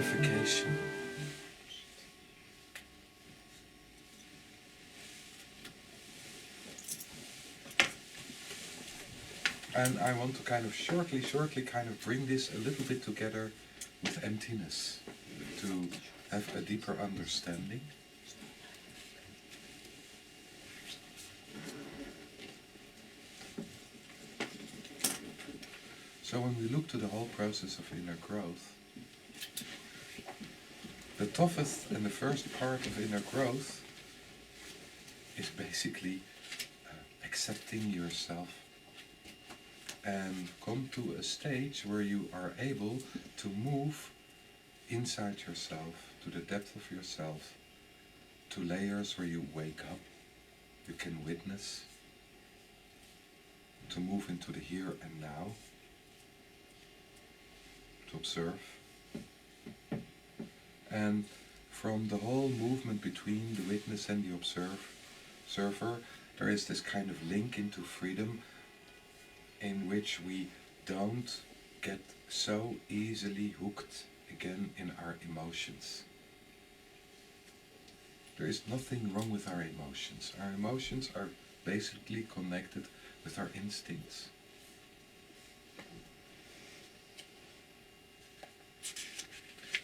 Purification. And I want to kind of shortly kind of bring this a little bit together with emptiness to have a deeper understanding. So when we look to the whole process of inner growth, the toughest and the first part of inner growth is basically accepting yourself and come to a stage where you are able to move inside yourself, to the depth of yourself, to layers where you wake up, you can witness, to move into the here and now, to observe. And from the whole movement between the witness and the observer, there is this kind of link into freedom in which we don't get so easily hooked again in our emotions. There is nothing wrong with our emotions. Our emotions are basically connected with our instincts.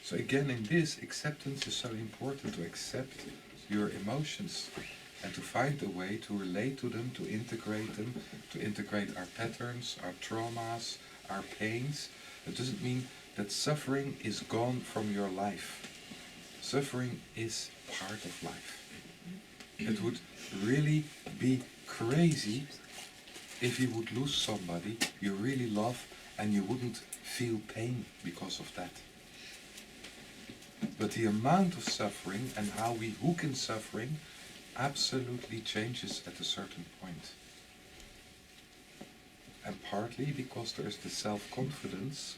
So again, in this, acceptance is so important, to accept your emotions and to find a way to relate to them, to integrate our patterns, our traumas, our pains. It doesn't mean that suffering is gone from your life. Suffering is part of life. It would really be crazy if you would lose somebody you really love and you wouldn't feel pain because of that. But the amount of suffering and how we hook in suffering absolutely changes at a certain point. And partly because there is the self-confidence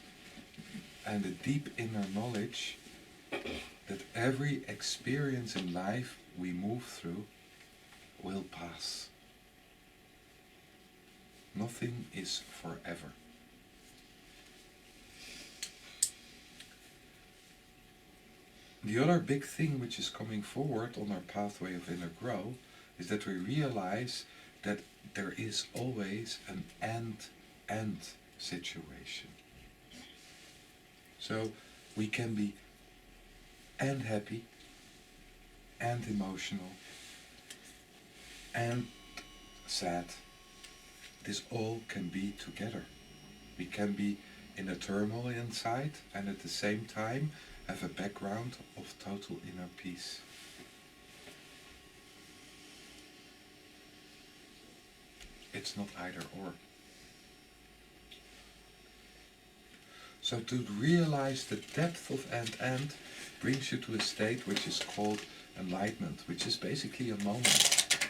and the deep inner knowledge that every experience in life we move through will pass. Nothing is forever. The other big thing which is coming forward on our pathway of inner growth is that we realize that there is always an end situation. So we can be and happy and emotional and sad. This all can be together. We can be in a turmoil inside and at the same time have a background of total inner peace. It's not either or. So to realize the depth of end brings you to a state which is called enlightenment, which is basically a moment.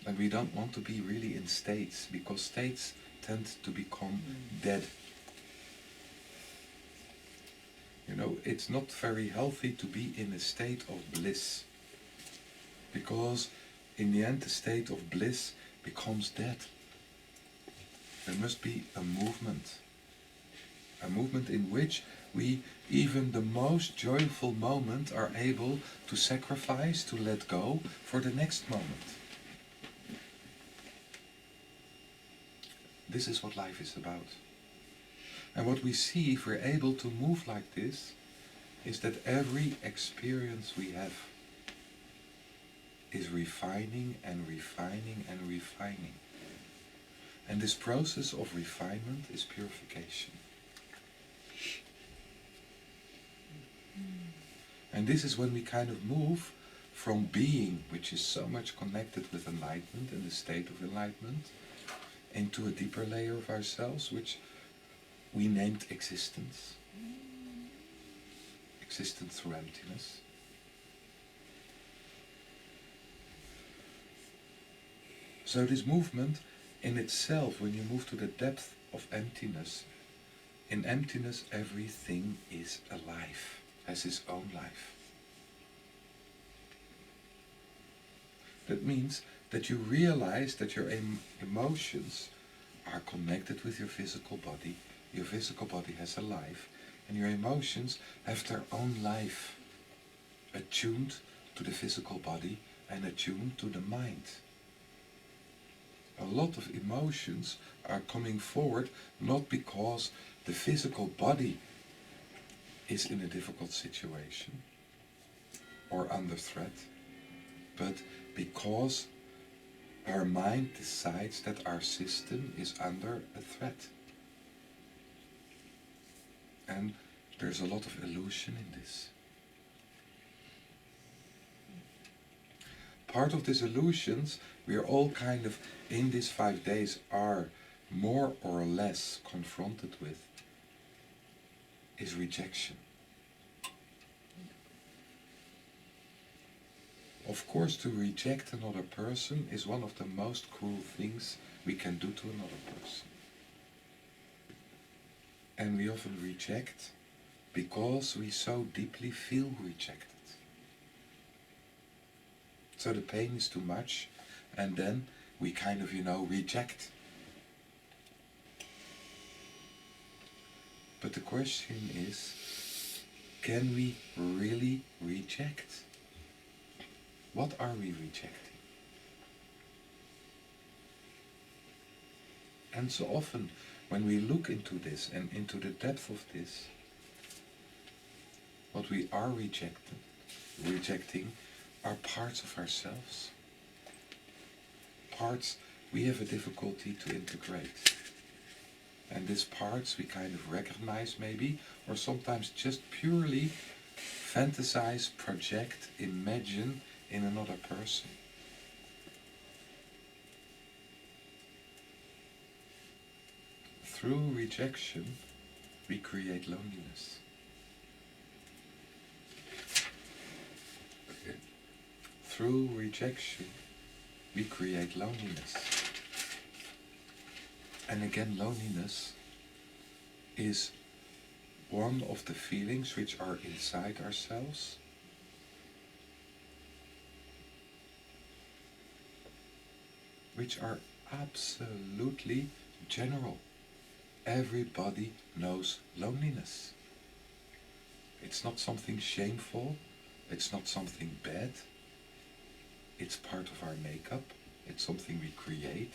And we don't want to be really in states, because states tend to become dead. You know, it's not very healthy to be in a state of bliss, because in the end the state of bliss becomes dead. There must be a movement in which we, even the most joyful moment, are able to sacrifice, to let go for the next moment. This is what life is about. And what we see, if we're able to move like this, is that every experience we have is refining and refining and refining. And this process of refinement is purification. And this is when we kind of move from being, which is so much connected with enlightenment and the state of enlightenment, into a deeper layer of ourselves, which we named existence. Existence through emptiness. So this movement in itself, when you move to the depth of emptiness, in emptiness everything is alive, has its own life. That means that you realize that your emotions are connected with your physical body. Your physical body has a life. And your emotions have their own life, attuned to the physical body and attuned to the mind. A lot of emotions are coming forward not because the physical body is in a difficult situation or under threat, but because our mind decides that our system is under a threat. And there's a lot of illusion in this. Part of these illusions we are all kind of in these 5 days are more or less confronted with is rejection. Of course, to reject another person is one of the most cruel things we can do to another person. And we often reject because we so deeply feel rejected. So the pain is too much, and then we kind of, reject. But the question is, can we really reject? What are we rejecting? And so often, when we look into this and into the depth of this, what we are rejecting are parts of ourselves. Parts we have a difficulty to integrate. And these parts we kind of recognize maybe, or sometimes just purely fantasize, project, imagine in another person. Through rejection, we create loneliness. Through rejection, we create loneliness. And again, loneliness is one of the feelings which are inside ourselves, which are absolutely general. Everybody knows loneliness. It's not something shameful, it's not something bad, it's part of our makeup, it's something we create,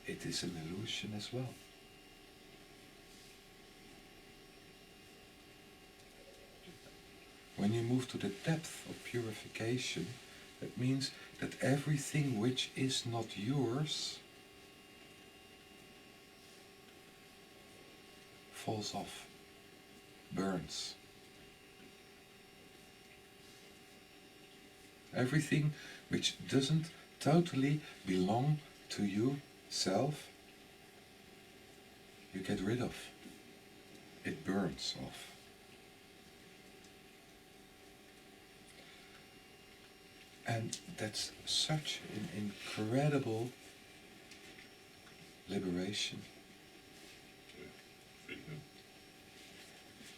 it is an illusion as well. When you move to the depth of purification, that means that everything which is not yours falls off, burns. Everything which doesn't totally belong to yourself, you get rid of. It burns off. And that's such an incredible liberation.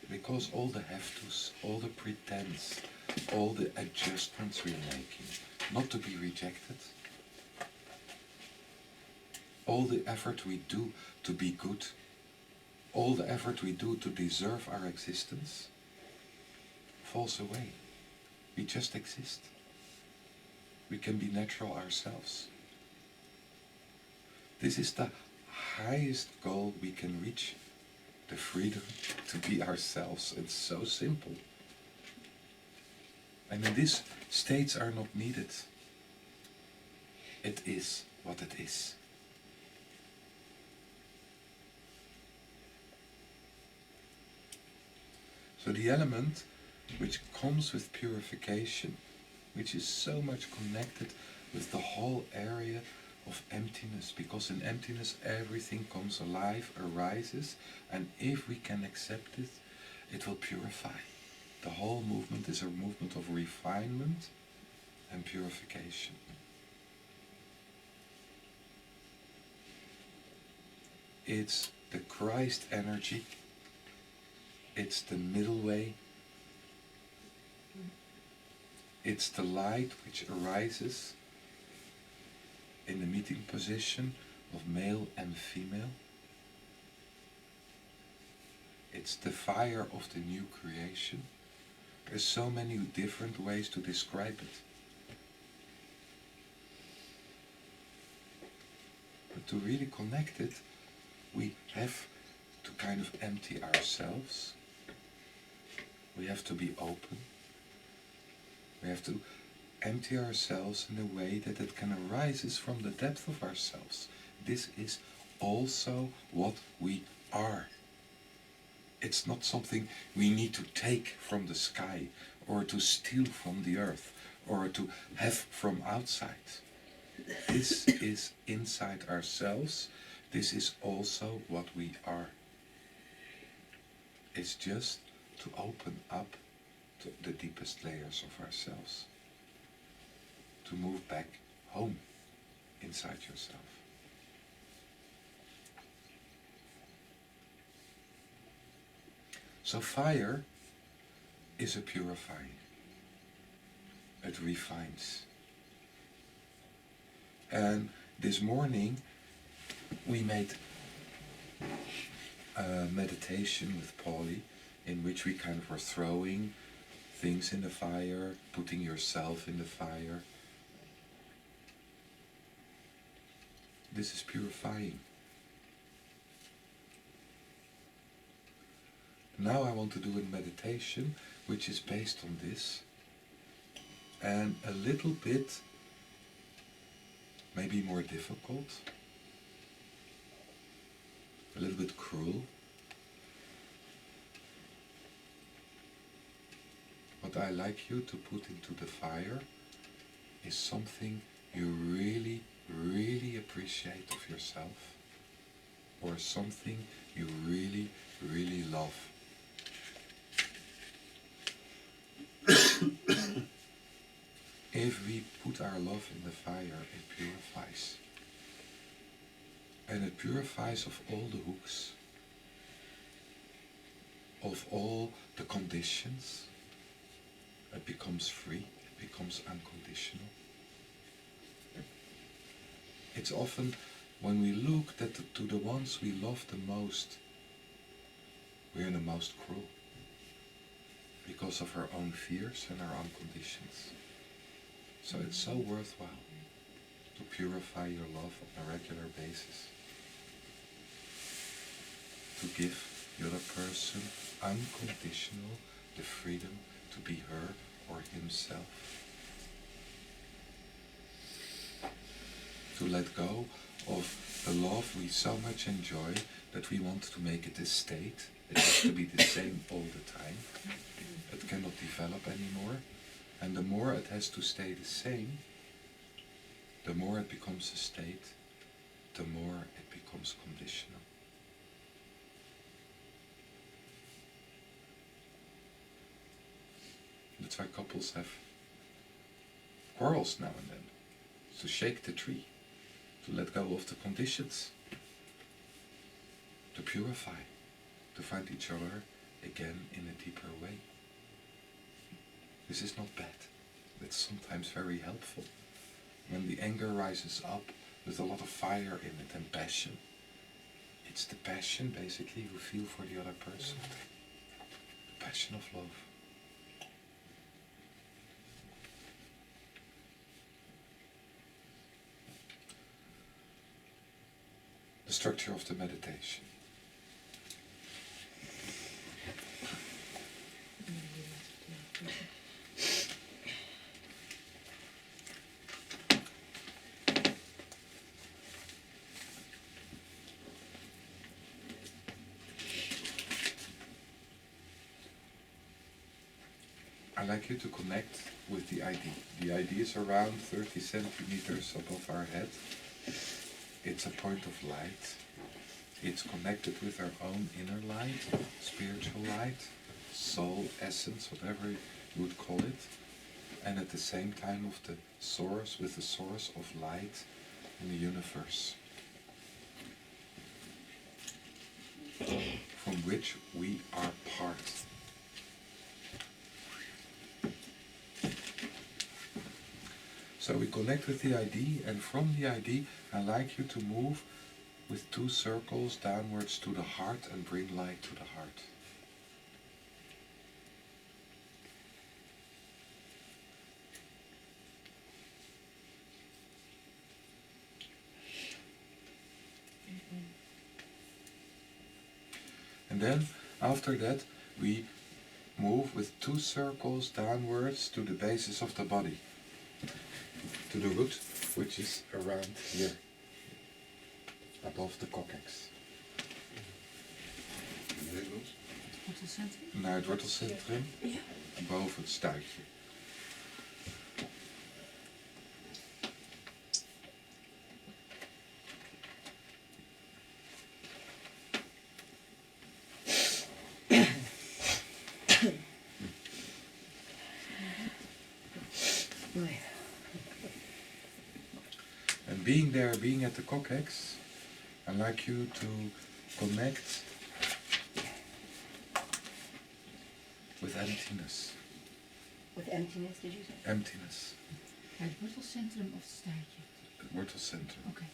Because all the have-tos, all the pretense, all the adjustments we're making, not to be rejected, all the effort we do to be good, all the effort we do to deserve our existence, falls away. We just exist. We can be natural ourselves. This is the highest goal we can reach, the freedom to be ourselves. It's so simple. And in these states are not needed. It is what it is. So the element which comes with purification, which is so much connected with the whole area of emptiness, because in emptiness everything comes alive, arises, and if we can accept it, it will purify. The whole movement is a movement of refinement and purification. It's the Christ energy, it's the middle way, it's the light which arises in the meeting position of male and female. It's the fire of the new creation. There's so many different ways to describe it. But to really connect it, we have to kind of empty ourselves. We have to be open. We have to empty ourselves in a way that it can arise from the depth of ourselves. This is also what we are. It's not something we need to take from the sky, or to steal from the earth, or to have from outside. This is inside ourselves. This is also what we are. It's just to open up to the deepest layers of ourselves. To move back home inside yourself. So fire is a purifying. It refines. And this morning we made a meditation with Pauli in which we kind of were throwing things in the fire, putting yourself in the fire. This is purifying. Now I want to do a meditation which is based on this, and a little bit maybe more difficult, a little bit cruel. What I like you to put into the fire is something you really, really appreciate of yourself, or something you really, really love. If we put our love in the fire, it purifies. And it purifies of all the hooks, of all the conditions. It becomes free, it becomes unconditional. It's often when we look to the ones we love the most, we're the most cruel. Because of our own fears and our own conditions. So it's so worthwhile to purify your love on a regular basis. To give the other person unconditional the freedom to be her or himself. To let go of the love we so much enjoy that we want to make it a state. It has to be the same all the time. It cannot develop anymore. And the more it has to stay the same, the more it becomes a state, the more it becomes conditional. That's why couples have quarrels now and then. To shake the tree, to let go of the conditions, to purify, to find each other again in a deeper way. This is not bad. It's sometimes very helpful. When the anger rises up with a lot of fire in it and passion, it's the passion basically you feel for the other person. The passion of love. The structure of the meditation. I'd like you to connect with the ID. The ID is around 30 centimeters above our head. It's a point of light. It's connected with our own inner light, spiritual light, soul, essence, whatever you would call it. And at the same time with the source of light in the universe. From which we are part. So we connect with the ID, and from the ID I'd like you to move with 2 circles downwards to the heart and bring light to the heart. And then after that we move with 2 circles downwards to the basis of the body, to the root, which is around here, above the coccyx. Wortelcentrum? Naar het wortelcentrum, Ja. boven het stuitje. And being there, being at the coccyx, I'd like you to connect with emptiness. With emptiness, did you say? Emptiness. Het wortelcentrum of het staartje? Het wortelcentrum. Oké.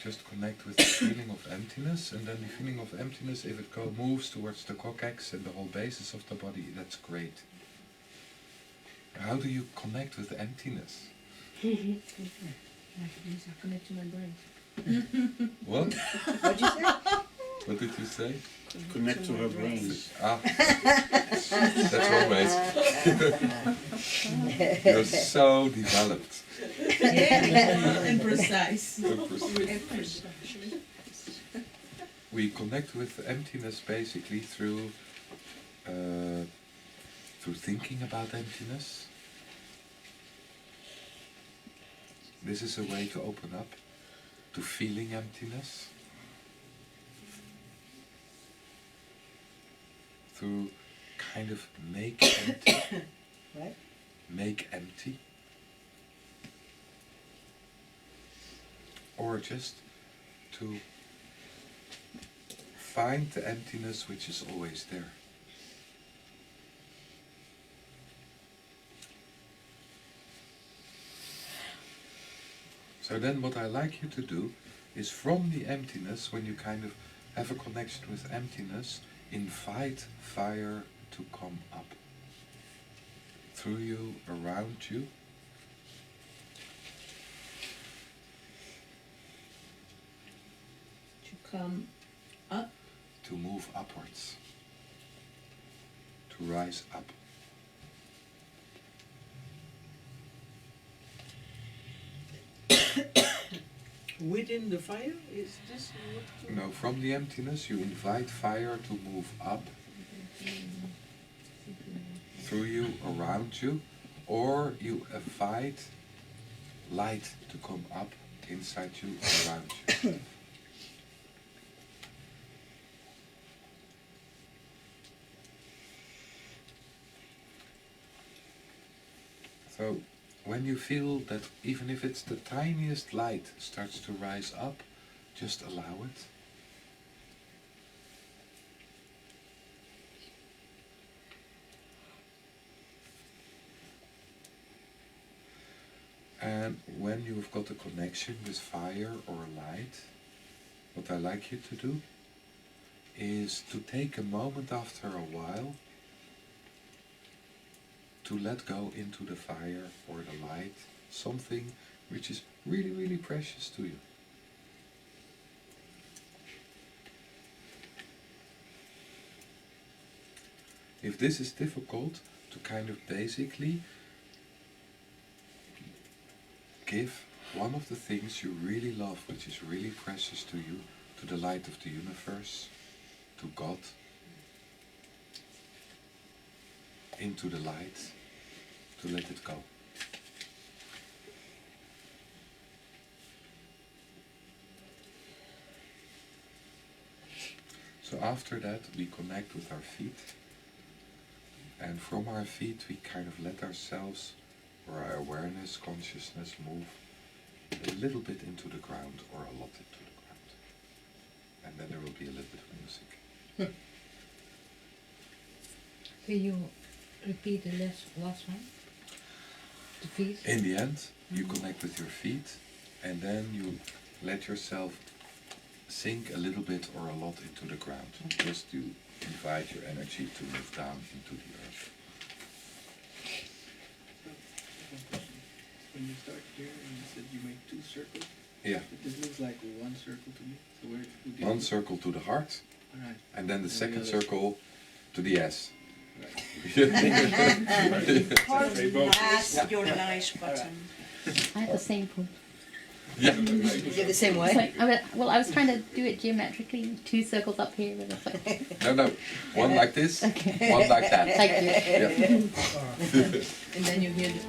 Just connect with the feeling of emptiness, and then the feeling of emptiness, if it moves towards the coccyx and the whole basis of the body, that's great. How do you connect with emptiness? Like this, I connect to my brain. What? What'd you say? What did you say? Connect to her brains. Ah, that's always. You're so developed. And precise. We connect with emptiness basically through thinking about emptiness. This is a way to open up to feeling emptiness. To kind of make empty. What? Make empty. Or just to find the emptiness which is always there. So then what I like you to do is from the emptiness, when you kind of have a connection with emptiness, invite fire to come up. Through you, around you. To come up. To move upwards. To rise up. Within the fire? Is this what? No, from the emptiness you invite fire to move up. Through you, around you. Or you invite light to come up inside you, around you. So, when you feel that even if it's the tiniest light starts to rise up, just allow it. And when you've got a connection with fire or light, what I like you to do is to take a moment after a while to let go into the fire or the light, something which is really, really precious to you. If this is difficult, to kind of basically give one of the things you really love, which is really precious to you, to the light of the universe, to God, into the light, to let it go. So after that we connect with our feet, and from our feet we kind of let ourselves, or our awareness, consciousness, move a little bit into the ground or a lot into the ground. And then there will be a little bit of music. Can you repeat the last one? The feet? In the end, you connect with your feet, and then you let yourself sink a little bit or a lot into the ground. Just to invite your energy to move down into the earth. When you start here and you said you make 2 circles, Yeah. this looks like 1 circle to me. So where would you One circle to the heart, Alright. And then the second other. circle to the S. They both. Pass your nice button. I had the same point. Yeah. You're the same It's way? like, I was trying to do it geometrically, 2 circles up here, and it's like, No, one like this, okay. one like that. Thank you. Yeah. And then you hear the